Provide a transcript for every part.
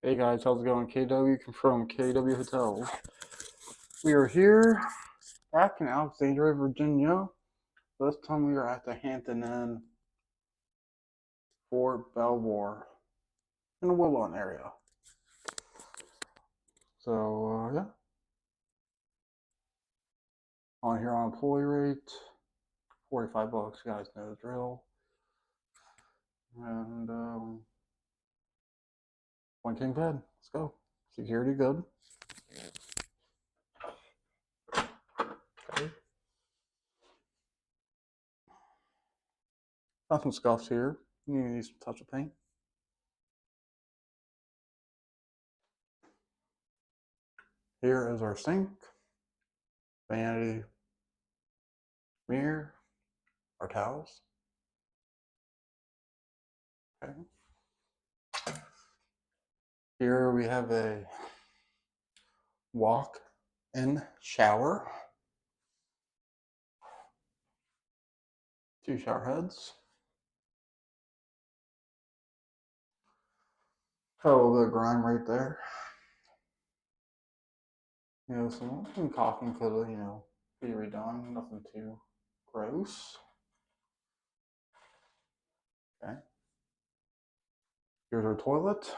Hey guys, how's it going? KW from KW Hotels. We are here back in Alexandria, Virginia. This time we are at the Hampton Inn for Belvoir in the Woodlawn area. So, yeah, on here on employee rate, $45. You guys know the drill. And, one king bed. Let's go. Security good. Okay. Got some scuffs here. You need some touch of paint. Here is our sink, vanity, mirror, our towels. Okay. Here we have a walk-in shower, 2 shower heads. Got a little bit of grime right there. Some caulking could, be redone. Nothing too gross. Okay. Here's our toilet.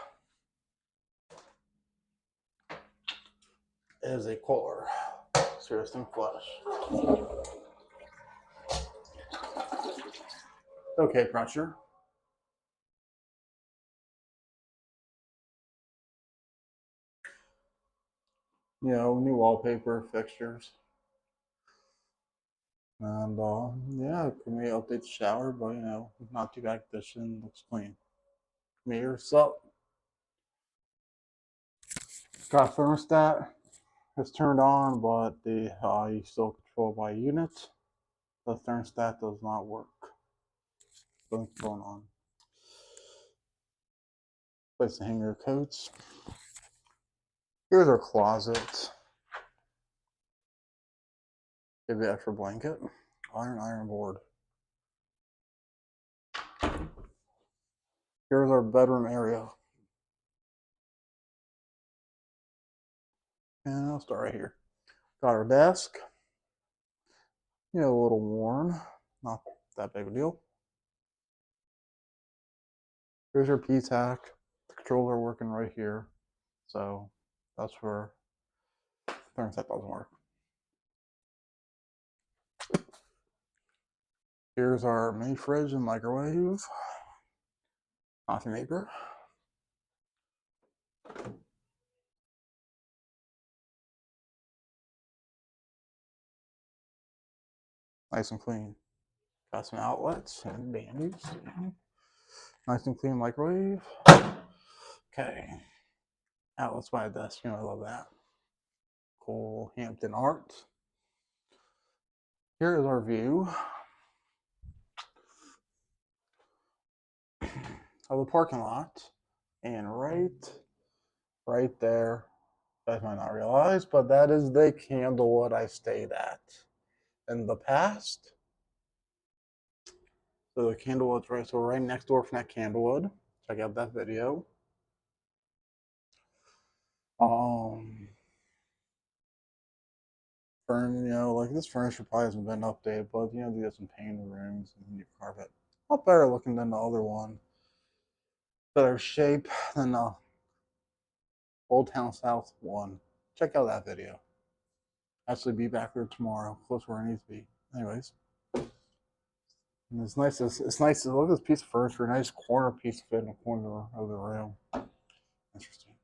It is a Kohler. Serious thing flush. Okay, pressure. New wallpaper, fixtures. And yeah, can we update the shower, but not too bad condition, looks clean. Mirrors up. Got a thermostat. It's turned on, but the you still control by unit. The thermostat does not work. Something's going on. Place to hang your coats. Here's our closet. Give you an extra blanket. Iron board. Here's our bedroom area. And I'll start right here. Got our desk. A little worn. Not that big a deal. Here's your P-TAC. The controls are working right here. So that's where the thermostat doesn't work. Here's our mini fridge and microwave. Coffee maker. Nice and clean. Got some outlets and bandies. Nice and clean microwave. Okay. Outlets by the desk. I love that. Cool Hampton art. Here is our view of the parking lot. And right there, you guys might not realize, but that is the Candlewood I stayed at in the past. So the Candlewood's right, so we're right next door from that Candlewood. Check out that video. This furniture probably hasn't been updated, but they got some painted rooms and new carpet. A lot better looking than the other one. Better shape than the Old Town South one. Check out that video. Actually, be back there tomorrow, close where I need to be. Anyways, and it's nice. It's nice to look at this piece of furniture. Nice corner piece fit in the corner of the room. Interesting.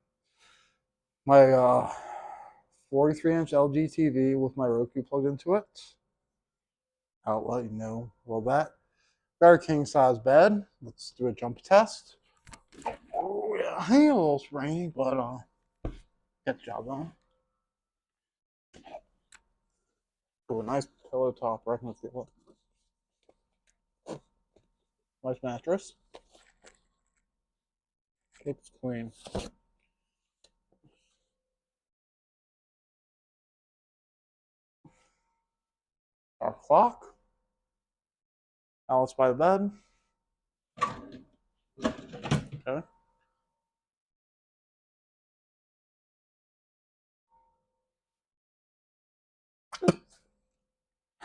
My 43-inch LG TV with my Roku plugged into it. I'll let you know about that. Got our king size bed. Let's do a jump test. Oh yeah, a little springy, but get the job done. Oh, a nice pillow top right in the field. Nice mattress. Keeps clean. Our clock. Alice by the bed. Okay.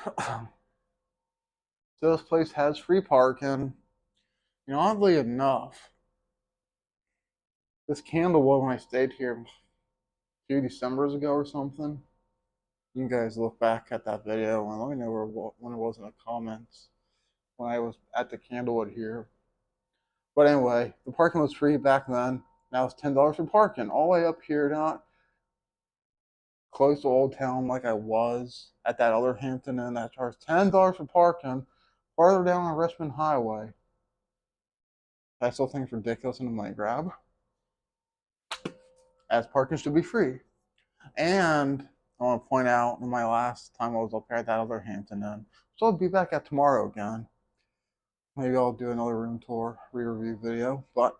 So this place has free parking. You know, oddly enough, this Candlewood, when I stayed here a few Decembers ago or something, you guys look back at that video and let me know when it was in the comments when I was at the Candlewood here. But anyway, the parking was free back then. Now it's $10 for parking. All the way up here, not close to Old Town like I was at that other Hampton Inn that charged $10 for parking farther down on Richmond Highway. I still think it's ridiculous and a money grab, as parking should be free. And I want to point out in my last time I was up here at that other Hampton Inn, so I'll be back at tomorrow again. Maybe I'll do another room tour re-review video. But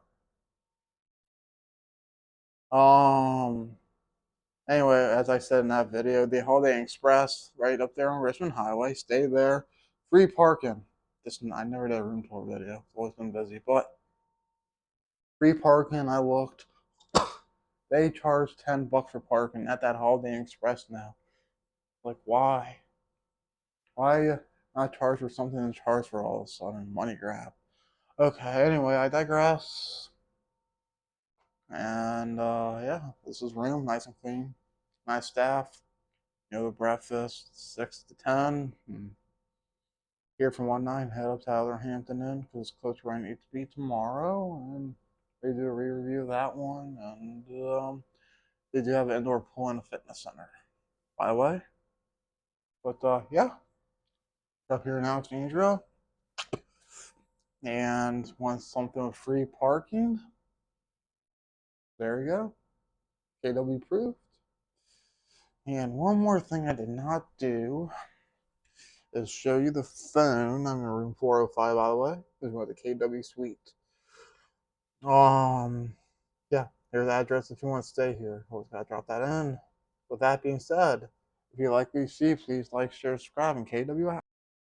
anyway, as I said in that video, the Holiday Inn Express right up there on Richmond Highway. Stay there, free parking. I never did a room tour video. It's always been busy, but free parking. I looked. They charge $10 for parking at that Holiday Inn Express now. Like, why? Why not charge for something and charge for all of a sudden? Money grab. Okay, anyway, I digress. And yeah, this is room, nice and clean. Nice staff. You know, the breakfast, 6 to 10. Here from 1-9, head up to other Hampton Inn because it's close to where I need to be tomorrow. And they do a re-review of that one. And they do have an indoor pool and a fitness center, by the way. But yeah, up here in Alexandria. And want something with free parking? There you go. KW approved. And one more thing I did not do is show you the phone. I'm in room 405, by the way. This is the KW suite. Yeah, here's the address if you want to stay here. Always gotta drop that in. With that being said, if you like these sheep, please like, share, subscribe, and KW out.